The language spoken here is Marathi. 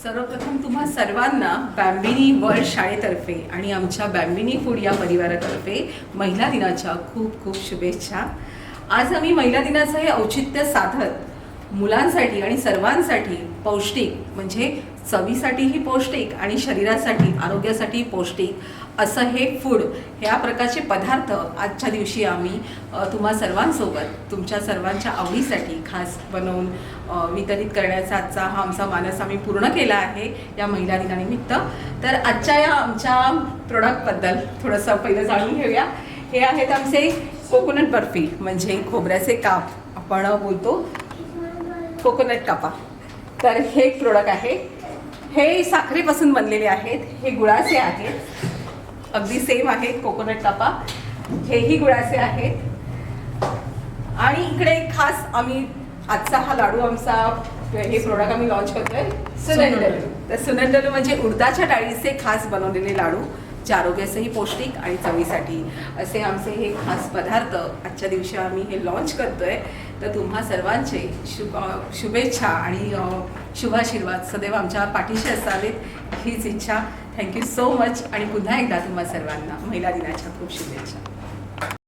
सर्वप्रथम तुम्हा सर्वांना बॅम्बिनी वर्ल्ड शाळेतर्फे आणि आमच्या बॅम्बिनी फूड या परिवारातर्फे महिला दिनाच्या खूप खूप शुभेच्छा। आज आम्ही महिला दिनाचं हे औचित्य साधत मुलांसाठी आणि सर्वांसाठी पौष्टिक म्हणजे चवीसाठीही पौष्टिक आणि शरीरासाठी आरोग्यासाठी पौष्टिक असं हे फूड ह्या प्रकारचे पदार्थ आजच्या दिवशी आम्ही तुम्हा सर्वांसोबत तुमच्या सर्वांच्या आवडीसाठी खास बनवून वितरित करण्याचा आजचा हा आमचा मानस आम्ही पूर्ण केला आहे या महिला दिनानिमित्त। तर आजच्या या आमच्या प्रोडक्टबद्दल थोडंसं पहिलं जाणून घेऊया। हे आहेत आमचे कोकोनट बर्फी म्हणजे खोबऱ्याचे काप आपण बोलतो कोकोनट कापा। तर हे एक प्रोडक्ट आहे, हे साखरेपासून बनलेले आहेत, हे गुळाचे आहेत, अगदी सेम आहेत कोकोनट कापा, हेही गुळाचे आहेत। आणि इकडे खास आम्ही आजचा हा लाडू आमचा हे प्रोडक्ट आम्ही लॉन्च करतोय सुनंडलू। तर सुनंडलू म्हणजे उडदाच्या डाळीचे खास बनवलेले लाडू जे आरोग्यासही पौष्टिक आणि चवीसाठी असे आमचे हे खास पदार्थ आजच्या दिवशी आम्ही हे लॉन्च करतोय। तर तुम्हा सर्वांचे शुभेच्छा आणि शुभाशीर्वाद सदैव आमच्या पाठीशी असावेत हीच इच्छा। थँक्यू सो मच आणि पुन्हा एकदा तुम्हा सर्वांना महिला दिनाच्या खूप शुभेच्छा।